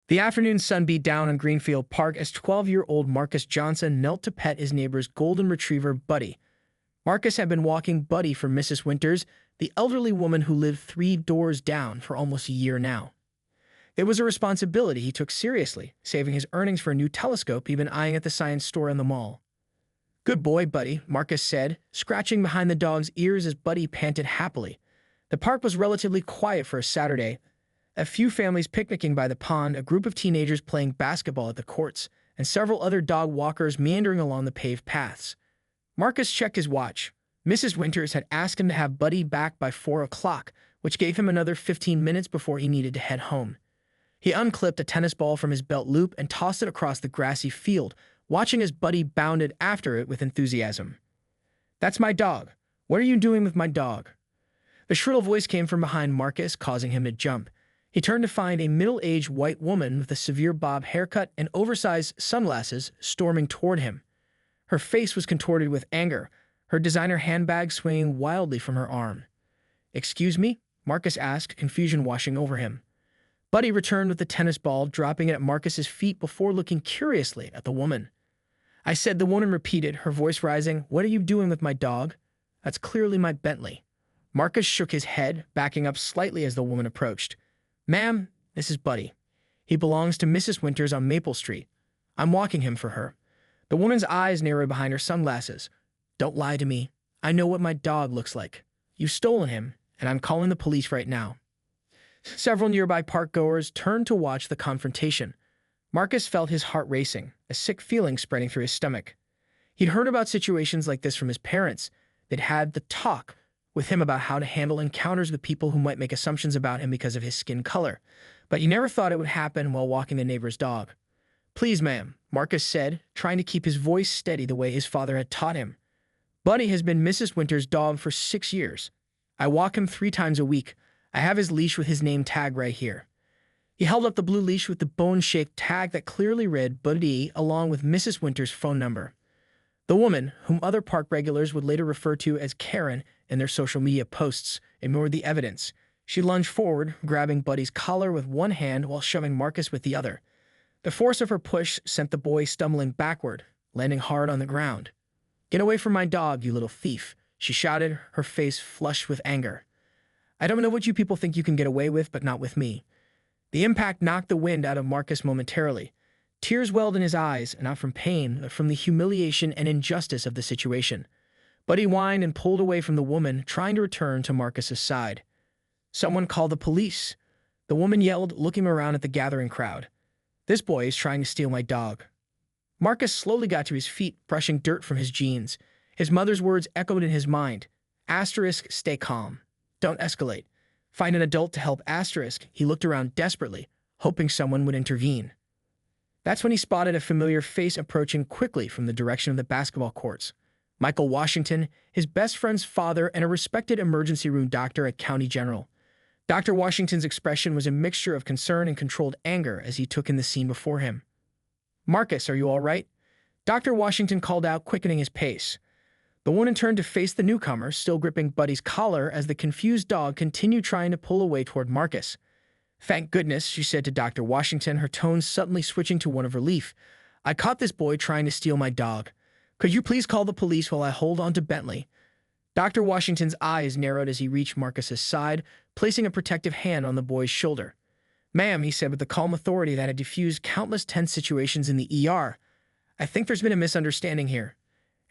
The afternoon sun beat down on Greenfield Park as 12-year-old Marcus Johnson knelt to pet his neighbor's golden retriever, Buddy. Marcus had been walking Buddy for Mrs. Winters, the elderly woman who lived 3 doors down, for almost a year now. It was a responsibility he took seriously, saving his earnings for a new telescope he'd been eyeing at the science store in the mall. "Good boy, Buddy," Marcus said, scratching behind the dog's ears as Buddy panted happily. The park was relatively quiet for a Saturday. A few families picnicking by the pond, a group of teenagers playing basketball at the courts, and several other dog walkers meandering along the paved paths. Marcus checked his watch. Mrs. Winters had asked him to have Buddy back by 4 o'clock, which gave him another 15 minutes before he needed to head home. He unclipped a tennis ball from his belt loop and tossed it across the grassy field, watching as Buddy bounded after it with enthusiasm. "That's my dog. What are you doing with my dog?" The shrill voice came from behind Marcus, causing him to jump. He turned to find a middle-aged white woman with a severe bob haircut and oversized sunglasses storming toward him. Her face was contorted with anger, her designer handbag swinging wildly from her arm. "Excuse me?" Marcus asked, confusion washing over him. Buddy returned with the tennis ball, dropping it at Marcus's feet before looking curiously at the woman. "I said," the woman repeated, her voice rising, "what are you doing with my dog?" "That's clearly my Bentley." Marcus shook his head, backing up slightly as the woman approached. "Ma'am, this is Buddy. He belongs to Mrs. Winters on Maple Street. I'm walking him for her." The woman's eyes narrowed behind her sunglasses. "Don't lie to me. I know what my dog looks like. You've stolen him, and I'm calling the police right now." Several nearby park-goers turned to watch the confrontation. Marcus felt his heart racing, a sick feeling spreading through his stomach. He'd heard about situations like this from his parents. They'd had the talk with him about how to handle encounters with people who might make assumptions about him because of his skin color. But he never thought it would happen while walking the neighbor's dog. "Please, ma'am," Marcus said, trying to keep his voice steady the way his father had taught him. "Buddy has been Mrs. Winters' dog for 6 years. I walk him 3 times a week. I have his leash with his name tag right here." He held up the blue leash with the bone-shaped tag that clearly read Buddy along with Mrs. Winters' phone number. The woman, whom other park regulars would later refer to as Karen in their social media posts, ignored the evidence. She lunged forward, grabbing Buddy's collar with one hand while shoving Marcus with the other. The force of her push sent the boy stumbling backward, landing hard on the ground. "Get away from my dog, you little thief," she shouted, her face flushed with anger. "I don't know what you people think you can get away with, but not with me." The impact knocked the wind out of Marcus momentarily. Tears welled in his eyes, not from pain, but from the humiliation and injustice of the situation. Buddy whined and pulled away from the woman, trying to return to Marcus's side. "Someone call the police," the woman yelled, looking around at the gathering crowd. "This boy is trying to steal my dog." Marcus slowly got to his feet, brushing dirt from his jeans. His mother's words echoed in his mind. Asterisk, stay calm. Don't escalate. Find an adult to help. Asterisk. He looked around desperately, hoping someone would intervene. That's when he spotted a familiar face approaching quickly from the direction of the basketball courts. Michael Washington, his best friend's father and a respected emergency room doctor at County General. Dr. Washington's expression was a mixture of concern and controlled anger as he took in the scene before him. "Marcus, are you all right?" Dr. Washington called out, quickening his pace. The woman turned to face the newcomer, still gripping Buddy's collar as the confused dog continued trying to pull away toward Marcus. "Thank goodness," she said to Dr. Washington, her tone suddenly switching to one of relief. "I caught this boy trying to steal my dog. Could you please call the police while I hold on to Bentley?" Dr. Washington's eyes narrowed as he reached Marcus's side, placing a protective hand on the boy's shoulder. "Ma'am," he said with the calm authority that had diffused countless tense situations in the ER, "I think there's been a misunderstanding here,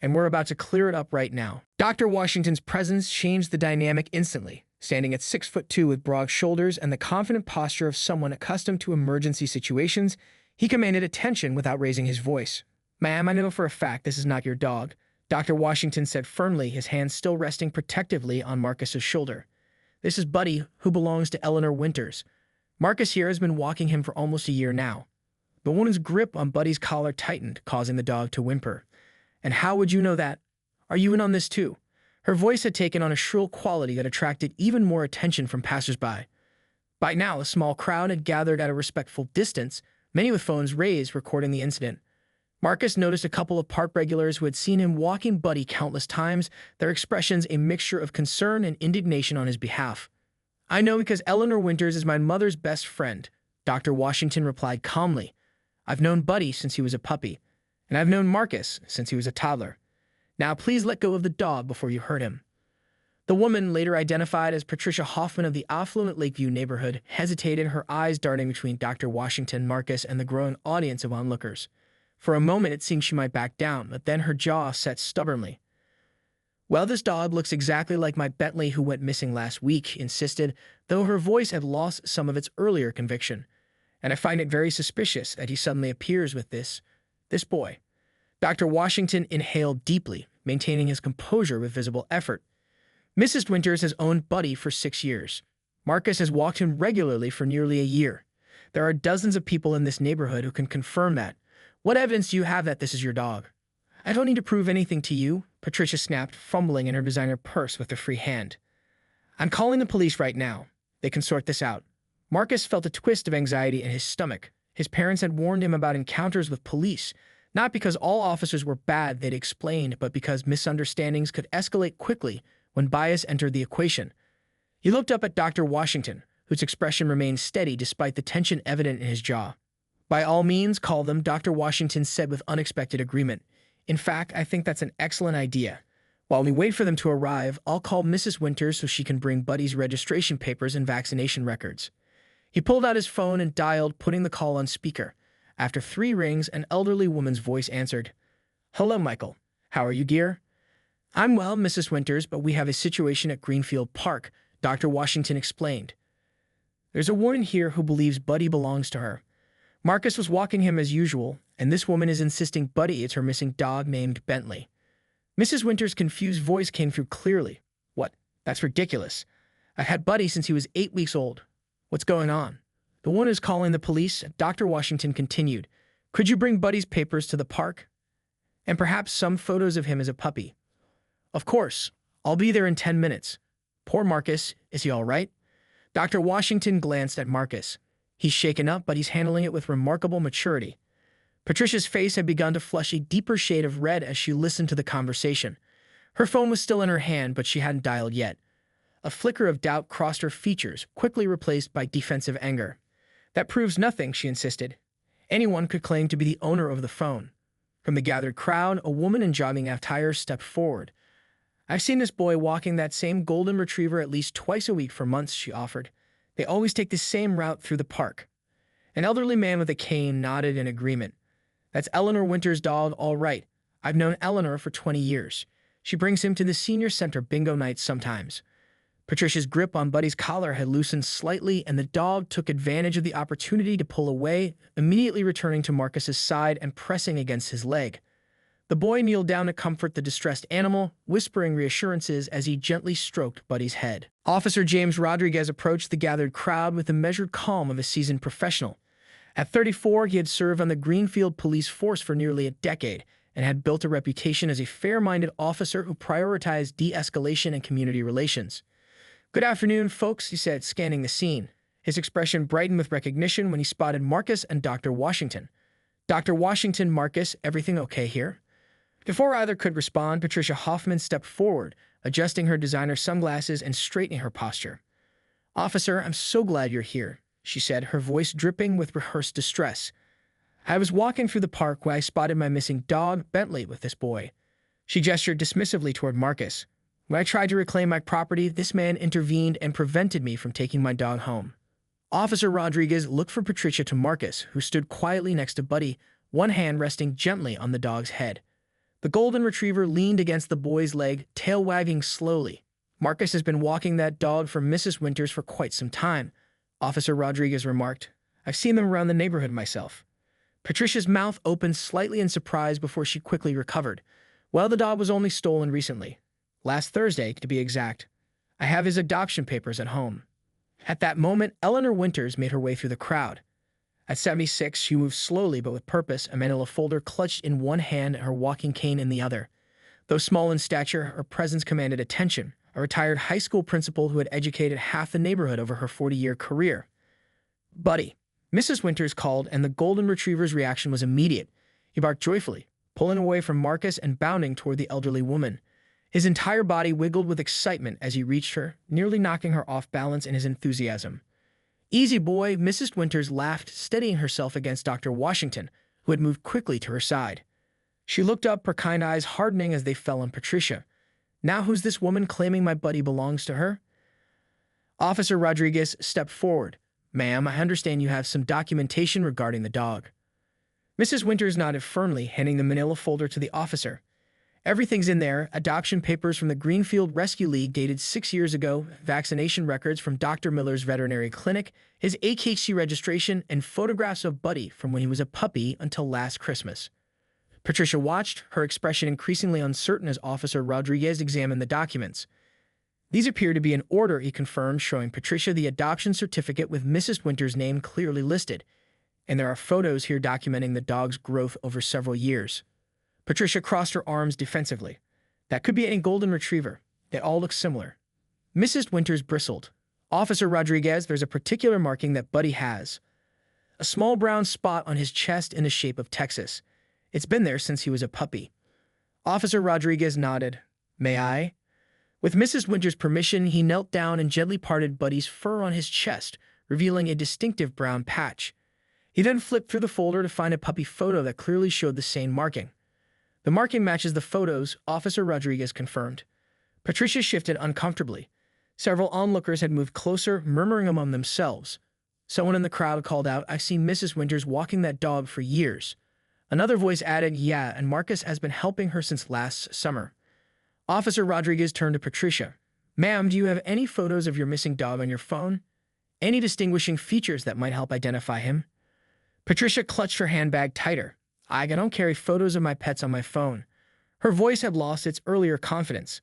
and we're about to clear it up right now." Dr. Washington's presence changed the dynamic instantly. Standing at 6'2" with broad shoulders and the confident posture of someone accustomed to emergency situations, he commanded attention without raising his voice. "Ma'am, I know for a fact this is not your dog," Dr. Washington said firmly, his hand still resting protectively on Marcus's shoulder. "This is Buddy, who belongs to Eleanor Winters. Marcus here has been walking him for almost a year now." The woman's grip on Buddy's collar tightened, causing the dog to whimper. "And how would you know that? Are you in on this too?" Her voice had taken on a shrill quality that attracted even more attention from passersby. By now, a small crowd had gathered at a respectful distance, many with phones raised, recording the incident. Marcus noticed a couple of park regulars who had seen him walking Buddy countless times, their expressions a mixture of concern and indignation on his behalf. "I know because Eleanor Winters is my mother's best friend," Dr. Washington replied calmly. "I've known Buddy since he was a puppy, and I've known Marcus since he was a toddler. Now please let go of the dog before you hurt him." The woman, later identified as Patricia Hoffman of the affluent Lakeview neighborhood, hesitated, her eyes darting between Dr. Washington, Marcus, and the growing audience of onlookers. For a moment it seemed she might back down, but then her jaw set stubbornly. "Well, this dog looks exactly like my Bentley who went missing last week," insisted, though her voice had lost some of its earlier conviction. "And I find it very suspicious that he suddenly appears with this boy." Dr. Washington inhaled deeply, maintaining his composure with visible effort. "Mrs. Winters has owned Buddy for 6 years. Marcus has walked him regularly for nearly a year. There are dozens of people in this neighborhood who can confirm that. What evidence do you have that this is your dog?" "I don't need to prove anything to you," Patricia snapped, fumbling in her designer purse with a free hand. "I'm calling the police right now. They can sort this out." Marcus felt a twist of anxiety in his stomach. His parents had warned him about encounters with police, not because all officers were bad, they'd explained, but because misunderstandings could escalate quickly when bias entered the equation. He looked up at Dr. Washington, whose expression remained steady despite the tension evident in his jaw. "By all means, call them," Dr. Washington said with unexpected agreement. "In fact, I think that's an excellent idea. While we wait for them to arrive, I'll call Mrs. Winters so she can bring Buddy's registration papers and vaccination records." He pulled out his phone and dialed, putting the call on speaker. After 3 rings, an elderly woman's voice answered. "Hello, Michael. How are you, dear?" "I'm well, Mrs. Winters, but we have a situation at Greenfield Park," Dr. Washington explained. "There's a woman here who believes Buddy belongs to her. Marcus was walking him as usual, and this woman is insisting Buddy is her missing dog named Bentley." Mrs. Winters' confused voice came through clearly. "What? That's ridiculous. I've had Buddy since he was 8 weeks old. What's going on?" "The woman is calling the police," Dr. Washington continued. "Could you bring Buddy's papers to the park? And perhaps some photos of him as a puppy?" "Of course. I'll be there in 10 minutes. Poor Marcus. Is he all right?" Dr. Washington glanced at Marcus. "He's shaken up, but he's handling it with remarkable maturity." Patricia's face had begun to flush a deeper shade of red as she listened to the conversation. Her phone was still in her hand, but she hadn't dialed yet. A flicker of doubt crossed her features, quickly replaced by defensive anger. "That proves nothing," she insisted. "Anyone could claim to be the owner of the phone." From the gathered crowd, a woman in jogging attire stepped forward. "I've seen this boy walking that same golden retriever at least twice a week for months," she offered. "They always take the same route through the park." An elderly man with a cane nodded in agreement. "That's Eleanor Winters' dog, all right. I've known Eleanor for 20 years. She brings him to the senior center bingo nights sometimes." Patricia's grip on Buddy's collar had loosened slightly, and the dog took advantage of the opportunity to pull away, immediately returning to Marcus's side and pressing against his leg. The boy kneeled down to comfort the distressed animal, whispering reassurances as he gently stroked Buddy's head. Officer James Rodriguez approached the gathered crowd with the measured calm of a seasoned professional. At 34, he had served on the Greenfield police force for nearly a decade and had built a reputation as a fair-minded officer who prioritized de-escalation and community relations. "Good afternoon, folks," he said, scanning the scene. His expression brightened with recognition when he spotted Marcus and Dr. Washington. "Dr. Washington, Marcus, everything okay here?" Before either could respond, Patricia Hoffman stepped forward, adjusting her designer sunglasses and straightening her posture. "Officer, I'm so glad you're here," she said, her voice dripping with rehearsed distress. "I was walking through the park when I spotted my missing dog, Bentley, with this boy." She gestured dismissively toward Marcus. "When I tried to reclaim my property, this man intervened and prevented me from taking my dog home." Officer Rodriguez looked from Patricia to Marcus, who stood quietly next to Buddy, one hand resting gently on the dog's head. The golden retriever leaned against the boy's leg, tail wagging slowly. "Marcus has been walking that dog for Mrs. Winters for quite some time," Officer Rodriguez remarked. "I've seen them around the neighborhood myself." Patricia's mouth opened slightly in surprise before she quickly recovered. "Well, the dog was only stolen recently. Last Thursday, to be exact. I have his adoption papers at home." At that moment, Eleanor Winters made her way through the crowd. At 76, she moved slowly but with purpose, a manila folder clutched in one hand and her walking cane in the other. Though small in stature, her presence commanded attention, a retired high school principal who had educated half the neighborhood over her 40-year career. "Buddy," Mrs. Winters called, and the golden retriever's reaction was immediate. He barked joyfully, pulling away from Marcus and bounding toward the elderly woman. His entire body wiggled with excitement as he reached her, nearly knocking her off balance in his enthusiasm. Easy boy, Mrs. Winters laughed, steadying herself against Dr. Washington, who had moved quickly to her side. She looked up, her kind eyes hardening as they fell on Patricia. Now who's this woman claiming my buddy belongs to her? Officer Rodriguez stepped forward. Ma'am, I understand you have some documentation regarding the dog. Mrs. Winters nodded firmly, handing the manila folder to the officer. Everything's in there: adoption papers from the Greenfield Rescue League dated 6 years ago, vaccination records from Dr. Miller's veterinary clinic, his AKHC registration, and photographs of Buddy from when he was a puppy until last Christmas. Patricia watched, her expression increasingly uncertain as Officer Rodriguez examined the documents. These appear to be in order, he confirmed, showing Patricia the adoption certificate with Mrs. Winters' name clearly listed. And there are photos here documenting the dog's growth over several years. Patricia crossed her arms defensively. That could be any golden retriever. They all look similar. Mrs. Winters bristled. Officer Rodriguez, there's a particular marking that Buddy has. A small brown spot on his chest in the shape of Texas. It's been there since he was a puppy. Officer Rodriguez nodded. May I? With Mrs. Winters' permission, he knelt down and gently parted Buddy's fur on his chest, revealing a distinctive brown patch. He then flipped through the folder to find a puppy photo that clearly showed the same marking. The marking matches the photos, Officer Rodriguez confirmed. Patricia shifted uncomfortably. Several onlookers had moved closer, murmuring among themselves. Someone in the crowd called out, I've seen Mrs. Winters walking that dog for years. Another voice added, yeah, and Marcus has been helping her since last summer. Officer Rodriguez turned to Patricia. Ma'am, do you have any photos of your missing dog on your phone? Any distinguishing features that might help identify him? Patricia clutched her handbag tighter. I don't carry photos of my pets on my phone. Her voice had lost its earlier confidence.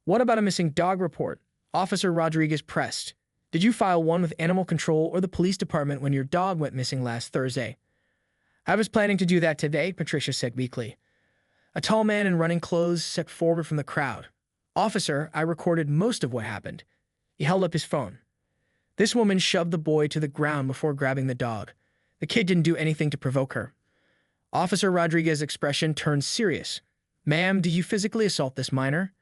What about a missing dog report? Officer Rodriguez pressed. Did you file one with animal control or the police department when your dog went missing last Thursday? I was planning to do that today, Patricia said weakly. A tall man in running clothes stepped forward from the crowd. Officer, I recorded most of what happened. He held up his phone. This woman shoved the boy to the ground before grabbing the dog. The kid didn't do anything to provoke her. Officer Rodriguez's expression turned serious. Ma'am, did you physically assault this minor?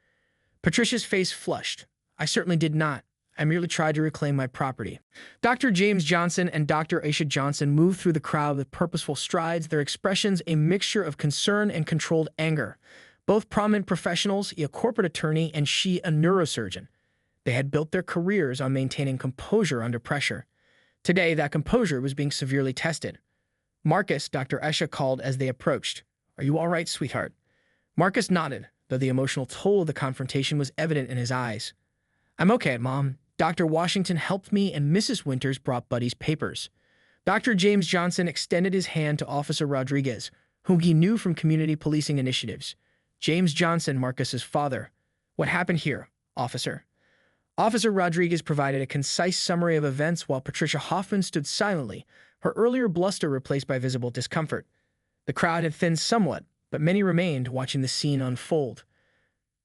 Patricia's face flushed. I certainly did not. I merely tried to reclaim my property. Dr. James Johnson and Dr. Aisha Johnson moved through the crowd with purposeful strides, their expressions a mixture of concern and controlled anger. Both prominent professionals, he a corporate attorney and she a neurosurgeon. They had built their careers on maintaining composure under pressure. Today, that composure was being severely tested. Marcus, Dr. Aisha called as they approached. Are you all right, sweetheart? Marcus nodded, though the emotional toll of the confrontation was evident in his eyes. I'm okay, Mom. Dr. Washington helped me and Mrs. Winters brought Buddy's papers. Dr. James Johnson extended his hand to Officer Rodriguez, whom he knew from community policing initiatives. James Johnson, Marcus's father. What happened here, officer? Officer Rodriguez provided a concise summary of events while Patricia Hoffman stood silently, her earlier bluster replaced by visible discomfort. The crowd had thinned somewhat, but many remained watching the scene unfold.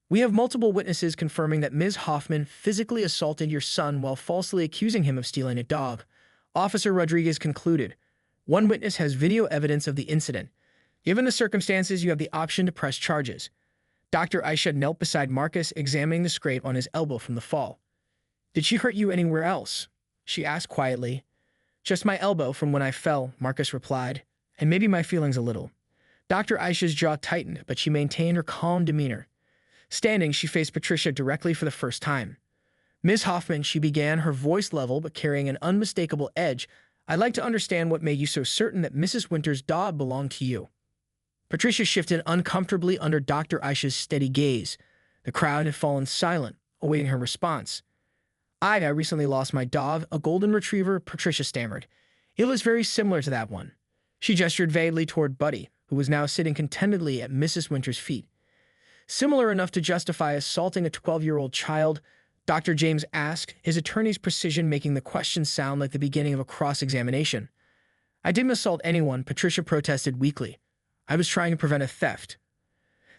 We have multiple witnesses confirming that Ms. Hoffman physically assaulted your son while falsely accusing him of stealing a dog. Officer Rodriguez concluded. One witness has video evidence of the incident. Given the circumstances, you have the option to press charges. Dr. Aisha knelt beside Marcus, examining the scrape on his elbow from the fall. Did she hurt you anywhere else? She asked quietly. Just my elbow from when I fell, Marcus replied, and maybe my feelings a little. Dr. Aisha's jaw tightened, but she maintained her calm demeanor. Standing, she faced Patricia directly for the first time. Ms. Hoffman, she began, her voice level but carrying an unmistakable edge. I'd like to understand what made you so certain that Mrs. Winters' dog belonged to you. Patricia shifted uncomfortably under Dr. Aisha's steady gaze. The crowd had fallen silent, awaiting her response. I recently lost my dog, a golden retriever, Patricia stammered. It was very similar to that one. She gestured vaguely toward Buddy, who was now sitting contentedly at Mrs. Winters' feet. Similar enough to justify assaulting a 12-year-old child, Dr. James asked, his attorney's precision making the question sound like the beginning of a cross-examination. I didn't assault anyone, Patricia protested weakly. I was trying to prevent a theft.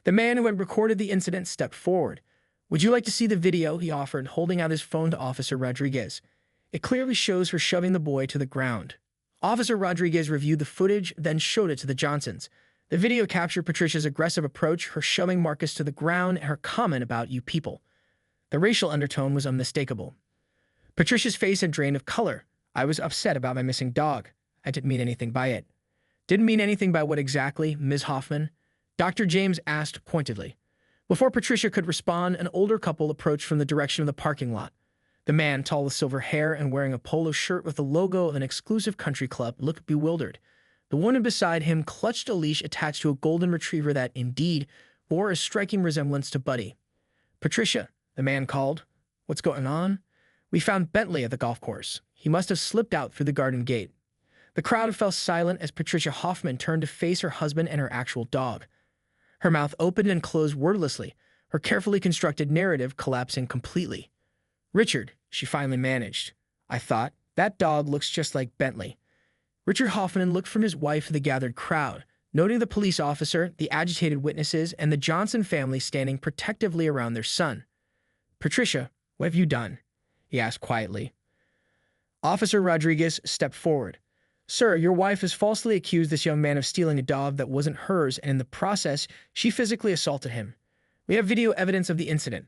The man who had recorded the incident stepped forward. Would you like to see the video, he offered, holding out his phone to Officer Rodriguez. It clearly shows her shoving the boy to the ground. Officer Rodriguez reviewed the footage, then showed it to the Johnsons. The video captured Patricia's aggressive approach, her shoving Marcus to the ground, and her comment about you people. The racial undertone was unmistakable. Patricia's face had drained of color. I was upset about my missing dog. I didn't mean anything by it. Didn't mean anything by what exactly, Ms. Hoffman? Dr. James asked pointedly. Before Patricia could respond, an older couple approached from the direction of the parking lot. The man, tall with silver hair and wearing a polo shirt with the logo of an exclusive country club, looked bewildered. The woman beside him clutched a leash attached to a golden retriever that, indeed, bore a striking resemblance to Buddy. "Patricia," the man called. "What's going on?" "We found Bentley at the golf course. He must have slipped out through the garden gate." The crowd fell silent as Patricia Hoffman turned to face her husband and her actual dog. Her mouth opened and closed wordlessly, her carefully constructed narrative collapsing completely. "Richard," she finally managed. "I thought, that dog looks just like Bentley." Richard Hoffman looked from his wife to the gathered crowd, noting the police officer, the agitated witnesses, and the Johnson family standing protectively around their son. "Patricia, what have you done?" he asked quietly. Officer Rodriguez stepped forward. "Sir, your wife has falsely accused this young man of stealing a dog that wasn't hers, and in the process, she physically assaulted him. We have video evidence of the incident."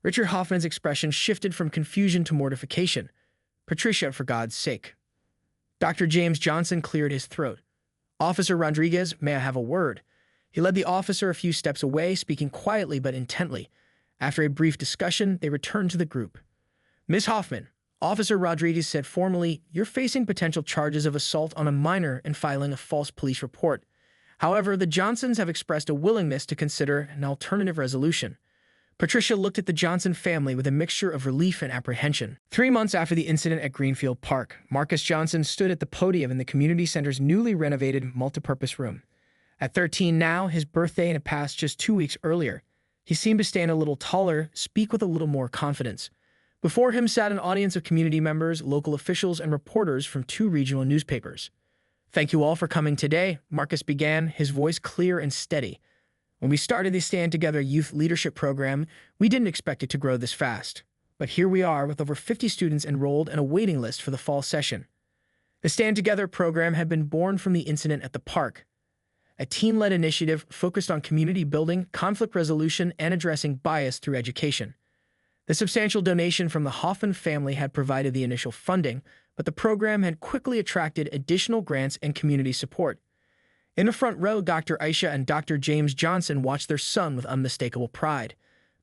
Richard Hoffman's expression shifted from confusion to mortification. "Patricia, for God's sake." Dr. James Johnson cleared his throat. "Officer Rodriguez, may I have a word?" He led the officer a few steps away, speaking quietly but intently. After a brief discussion, they returned to the group. "Ms. Hoffman," Officer Rodriguez said formally, "you're facing potential charges of assault on a minor and filing a false police report. However, the Johnsons have expressed a willingness to consider an alternative resolution." Patricia looked at the Johnson family with a mixture of relief and apprehension. 3 months after the incident at Greenfield Park, Marcus Johnson stood at the podium in the community center's newly renovated multipurpose room. At 13 now, his birthday had passed just 2 weeks earlier. He seemed to stand a little taller, speak with a little more confidence. Before him sat an audience of community members, local officials, and reporters from 2 regional newspapers. "Thank you all for coming today," Marcus began, his voice clear and steady. "When we started the Stand Together youth leadership program, we didn't expect it to grow this fast. But here we are with over 50 students enrolled and a waiting list for the fall session." The Stand Together program had been born from the incident at the park, a teen-led initiative focused on community building, conflict resolution, and addressing bias through education. The substantial donation from the Hoffman family had provided the initial funding, but the program had quickly attracted additional grants and community support. In the front row, Dr. Aisha and Dr. James Johnson watched their son with unmistakable pride.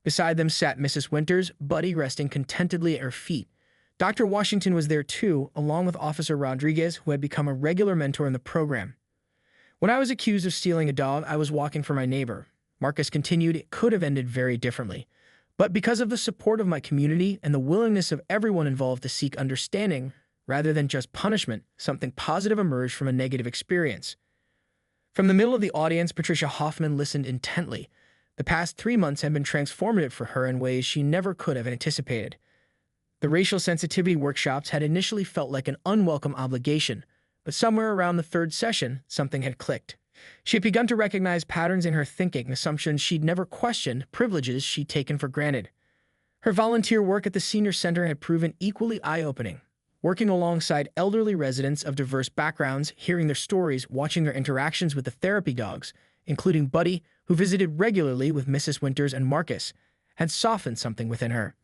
Beside them sat Mrs. Winters, Buddy resting contentedly at her feet. Dr. Washington was there too, along with Officer Rodriguez, who had become a regular mentor in the program. "When I was accused of stealing a dog, I was walking for my neighbor." Marcus continued, "It could have ended very differently. But because of the support of my community and the willingness of everyone involved to seek understanding, rather than just punishment, something positive emerged from a negative experience." From the middle of the audience, Patricia Hoffman listened intently. The past 3 months had been transformative for her in ways she never could have anticipated. The racial sensitivity workshops had initially felt like an unwelcome obligation, but somewhere around the 3rd session, something had clicked. She had begun to recognize patterns in her thinking, assumptions she'd never questioned, privileges she'd taken for granted. Her volunteer work at the senior center had proven equally eye-opening. Working alongside elderly residents of diverse backgrounds, hearing their stories, watching their interactions with the therapy dogs, including Buddy, who visited regularly with Mrs. Winters and Marcus, had softened something within her.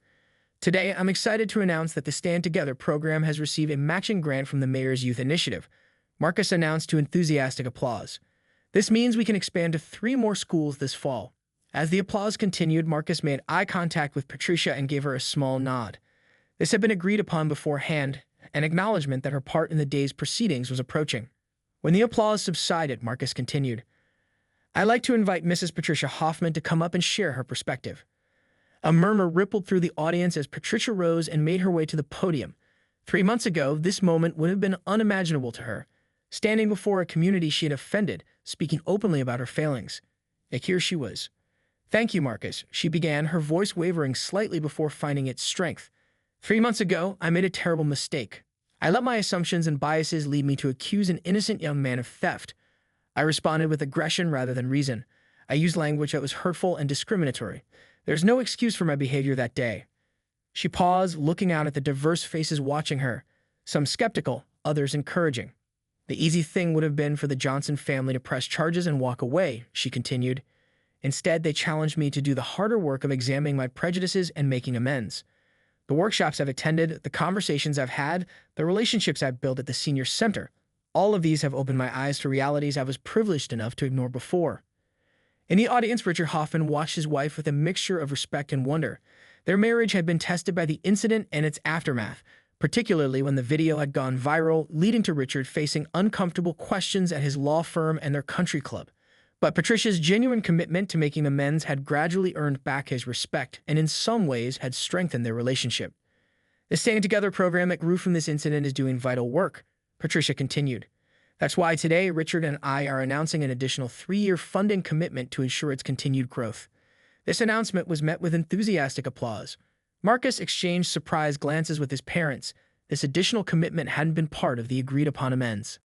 Today, I'm excited to announce that the Stand Together program has received a matching grant from the Mayor's Youth Initiative, Marcus announced to enthusiastic applause. "This means we can expand to 3 more schools this fall." As the applause continued, Marcus made eye contact with Patricia and gave her a small nod. This had been agreed upon beforehand, an acknowledgement that her part in the day's proceedings was approaching. When the applause subsided, Marcus continued, "I'd like to invite Mrs. Patricia Hoffman to come up and share her perspective." A murmur rippled through the audience as Patricia rose and made her way to the podium. 3 months ago, this moment would have been unimaginable to her. Standing before a community she had offended, speaking openly about her failings. Yet here she was. "Thank you, Marcus," she began, her voice wavering slightly before finding its strength. 3 months ago, I made a terrible mistake. I let my assumptions and biases lead me to accuse an innocent young man of theft. I responded with aggression rather than reason. I used language that was hurtful and discriminatory. There's no excuse for my behavior that day." She paused, looking out at the diverse faces watching her, some skeptical, others encouraging. "The easy thing would have been for the Johnson family to press charges and walk away," she continued. "Instead, they challenged me to do the harder work of examining my prejudices and making amends. The workshops I've attended, the conversations I've had, the relationships I've built at the senior center, all of these have opened my eyes to realities I was privileged enough to ignore before. In the audience, Richard Hoffman watched his wife with a mixture of respect and wonder. Their marriage had been tested by the incident and its aftermath, particularly when the video had gone viral, leading to Richard facing uncomfortable questions at his law firm and their country club. But Patricia's genuine commitment to making amends had gradually earned back his respect and in some ways had strengthened their relationship. The Staying Together program that grew from this incident is doing vital work, Patricia continued. That's why today Richard and I are announcing an additional 3-year funding commitment to ensure its continued growth. This announcement was met with enthusiastic applause. Marcus exchanged surprised glances with his parents. This additional commitment hadn't been part of the agreed-upon amends.